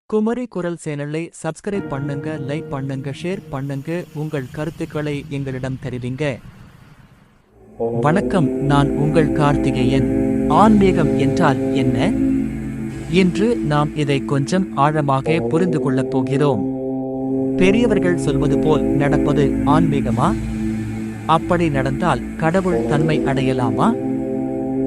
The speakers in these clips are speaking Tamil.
குமரி குரல் சேனலை சப்ஸ்கிரைப் பண்ணுங்க, லைக் பண்ணுங்க, ஷேர் பண்ணுங்க. உங்கள் கருத்துக்களை எங்களிடம் தெரிவிங்க. வணக்கம், நான் உங்கள் கார்த்திகேயன். ஆன்மீகம் என்றால் என்ன? இன்று நாம் இதை கொஞ்சம் ஆழமாக புரிந்து கொள்ளப் போகிறோம். பெரியவர்கள் சொல்வது போல் நடப்பது ஆன்மீகமா? அப்படி நடந்தால் கடவுள் தன்மை அடையலாமா?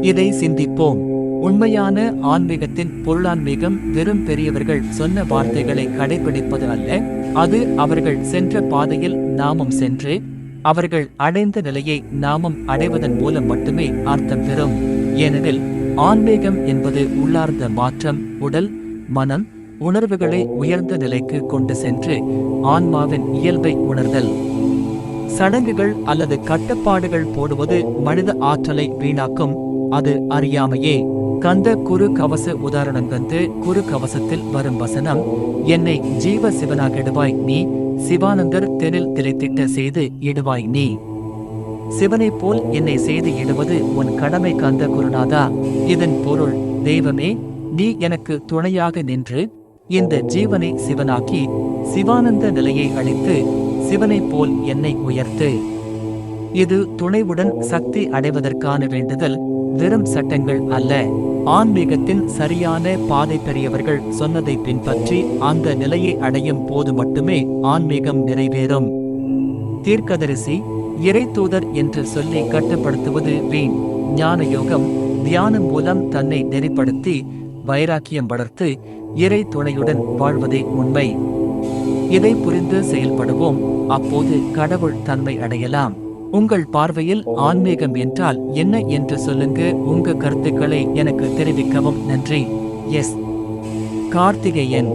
இதை சிந்திப்போம். உண்மையான ஆன்மீகத்தின் பொருளான்மீகம் வெறும் பெரியவர்கள் சொன்ன வார்த்தைகளை கடைபிடிப்பது அல்ல. அது அவர்கள் சென்ற பாதையில் நாமும் சென்று அவர்கள் அடைந்த நிலையை நாமும் அடைவதன் மூலம் மட்டுமே அர்த்தம் பெறும். ஏனெனில் ஆன்மீகம் என்பது உள்ளார்ந்த மாற்றம், உடல், மனம், உணர்வுகளை உயர்ந்த நிலைக்கு கொண்டு சென்று ஆன்மாவின் இயல்பை உணர்தல். சடங்குகள் அல்லது கட்டுப்பாடுகள் போடுவது மனித ஆற்றலை வீணாக்கும். அது அறியாமையே. கந்த குரு கவச உதாரணம். குரு கவசத்தில் வரும் வசனம், என்னை ஜீவ சிவனாகிடுவாய் நீ, சிவானந்தர் தெனில் திளைத்திட்ட செய்து இடுவாய் நீ. சிவனைப் போல் என்னை செய்து இடுவது உன் கடமை கந்த குருநாதா. இதன் பொருள், தெய்வமே, நீ எனக்கு துணையாக நின்று இந்த ஜீவனை சிவனாக்கி சிவானந்த நிலையை அளித்து சிவனைப் போல் என்னை உயர்த்து. இது துணைவுடன் சக்தி அடைவதற்கான வேண்டுதல், வெறும் சட்டங்கள் அல்ல. ஆன்மீகத்தின் சரியான பாதை பெரியவர்கள் சொன்னதை பின்பற்றி அந்த நிலையை அடையும் போது மட்டுமே ஆன்மீகம் நிறைவேறும். தீர்க்கதரிசி, இறைத்தூதர் என்று சொல்லி கட்டுப்படுத்துவது வீண். ஞான யோகம், தியானம் மூலம் தன்னை நெறிப்படுத்தி வைராக்கியம் வளர்த்து இறை துணையுடன் வாழ்வதே உண்மை. இதை புரிந்து செயல்படுவோம். அப்போது கடவுள் தன்மை அடையலாம். உங்கள் பார்வையில் ஆன்மீகம் என்றால் என்ன என்று சொல்லுங்க. உங்க கருத்துக்களை எனக்கு தெரிவிக்கவும். நன்றி. எஸ். கார்த்திகேயன்.